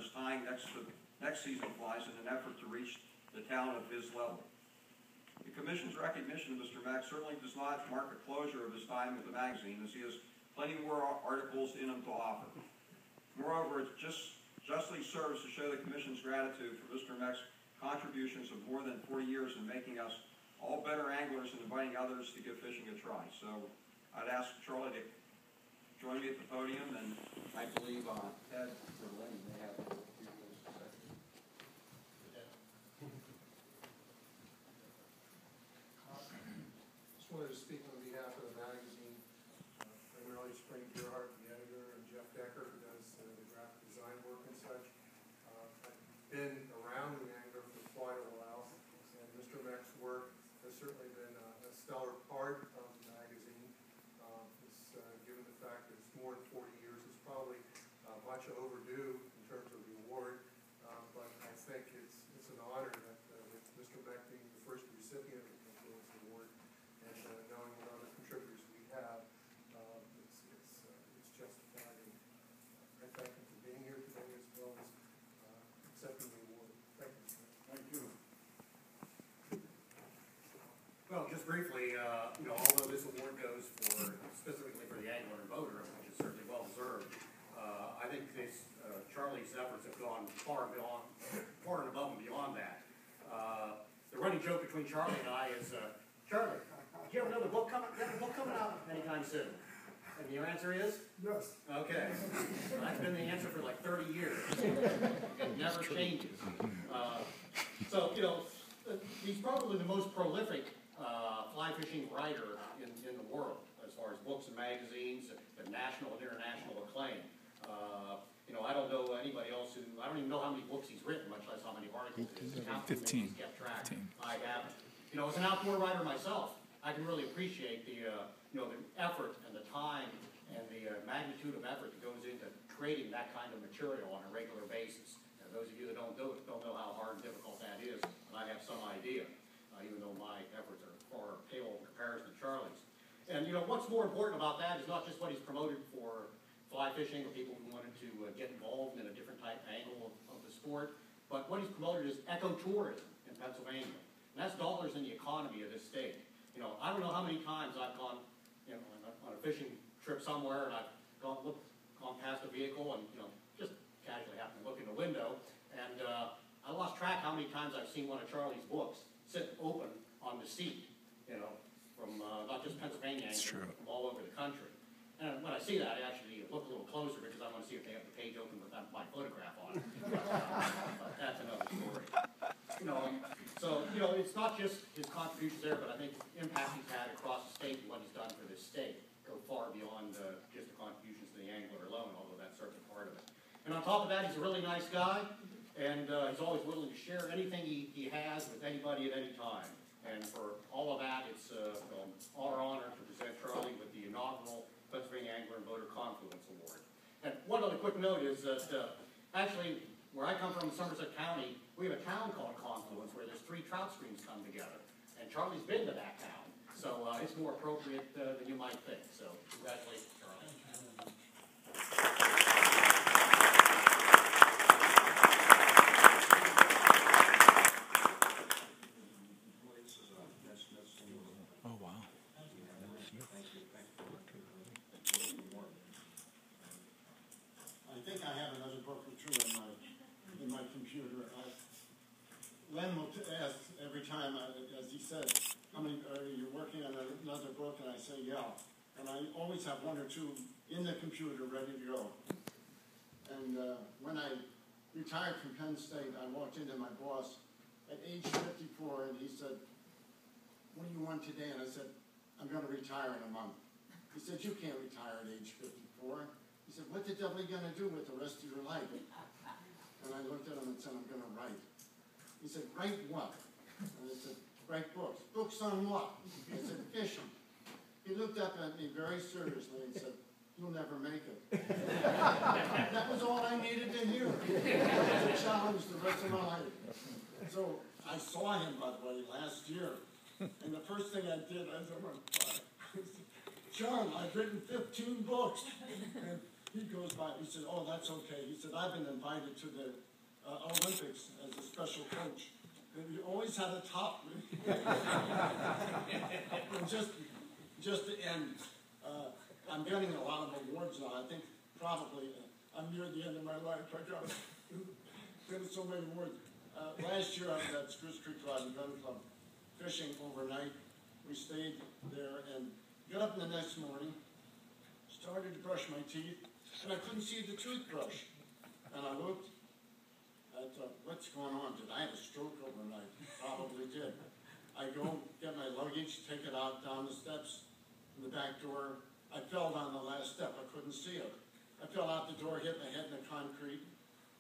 partners tying next season flies in an effort to reach the talent of his level. The Commission's recognition of Mr. Meck certainly does not mark a closure of his time with the magazine, as he has plenty more articles in him to offer. Moreover, it justly serves to show the Commission's gratitude for Mr. Meck's contributions of more than 40 years in making us all better anglers and inviting others to give fishing a try. So I'd ask Charlie to join me at the podium, and I believe Ted or Lenny may have a few things to say. Just wanted to speak on behalf of the magazine, primarily Spring Gerhardt, the editor, and Jeff Decker, who does the graphic design work and such. I've been around the angler for quite a while, and Mr. Meck's work has certainly been a stellar part of the magazine. Given the fact that it's more than 40 years, it's probably much overdue in terms of the award, but I think it's an honor that with Mr. Meck being the first recipient of the Confluence Award, and knowing what other contributors we have, it's justified. And I thank him for being here today as well as accepting the award. Thank you, sir. Thank you. Well, just briefly, although this award goes specifically for the angler and boater, which is certainly well deserved, I think Charlie's efforts have gone far and above and beyond that. The running joke between Charlie and I is, Charlie, do you have another book coming out anytime soon? And your answer is? Yes. Okay. That's been the answer for like 30 years. It never changes. So, he's probably the most prolific fly fishing writer in the world, as far as books and magazines, the national and international acclaim. I don't know anybody else I don't even know how many books he's written, much less how many articles he's 15. kept track. I haven't. As an outdoor writer myself, I can really appreciate the effort and the time and the magnitude of effort that goes into creating that kind of material on a regular basis. And those of you that don't do it don't know how hard and difficult that is, and I have some idea, even though my efforts are far pale in comparison to Charlie's. And what's more important about that is not just what he's promoted for fly fishing or people who wanted to get involved in a different type angle of the sport, but what he's promoted is ecotourism in Pennsylvania. And that's dollars in the economy of this state. I don't know how many times I've gone on a fishing trip somewhere, and I've gone past a vehicle and just casually happened to look in the window, and I lost track how many times I've seen one of Charlie's books sit open on the seat, from not just Pennsylvania, from all over the country. And when I see that, I actually look a little closer because I want to see if they have the page open with my photograph on it. But that's another story. So it's not just his contributions there, but I think the impact he's had across the state and what he's done for this state go far beyond just the contributions to the angler alone, although that's certainly part of it. And on top of that, he's a really nice guy, and he's always willing to share anything he has with anybody at any time. And for all of that, it's our honor to present Charlie with the inaugural Pennsylvania Angler and Boater Confluence Award. And one other quick note is that actually, where I come from in Somerset County, we have a town called Confluence where there's 3 trout streams come together. And Charlie's been to that town, so it's more appropriate than you might think. So congratulations, Charlie. Oh, wow. I think I have another book or two in my computer. Len will ask every time, as he said, how many are you working on another book? And I say, yeah. And I always have 1 or 2 in the computer ready to go. And when I retired from Penn State, I walked into my boss at age 54, and he said, what do you want today? And I said, I'm going to retire in a month. He said, you can't retire at age 54. He said, what the devil are you going to do with the rest of your life? And I looked at him and said, I'm going to write. He said, write what? And I said, write books. Books on what? I said, fishing. He looked up at me very seriously and said, you'll never make it. That was all I needed to hear. It was a challenge the rest of my life. So I saw him, by the way, last year. And the first thing I did, I said, John, I've written 15 books. And he goes by, he said, oh, that's okay. He said, I've been invited to the Olympics as a special coach. And you always had a top. And just to end, I'm getting a lot of awards now. I think probably I'm near the end of my life. I got so many awards. Last year I was at Spruce Creek Rod and Gun Club fishing overnight. We stayed there and got up in the next morning, started to brush my teeth, and I couldn't see the toothbrush. And I looked, I thought, what's going on? Did I have a stroke overnight? Probably did. I go get my luggage, take it out down the steps in the back door. I fell down the last step. I couldn't see it. I fell out the door, hit my head in the concrete,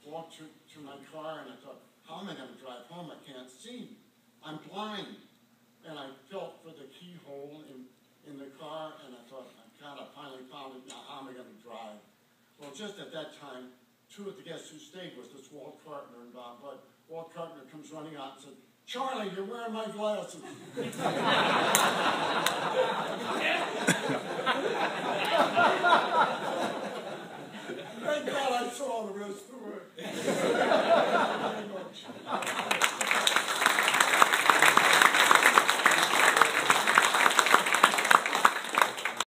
walked to my car, and I thought, how am I going to drive home? I can't see. I'm blind. And I felt for the keyhole in the car, and I thought, God, I finally found it. Now, how am I going to drive? Well, just at that time, two of the guests who stayed was this Walt Cartner and Bob Budd. Walt Cartner comes running out and said, Charlie, you're wearing my glasses. Thank God I saw the rest of the way.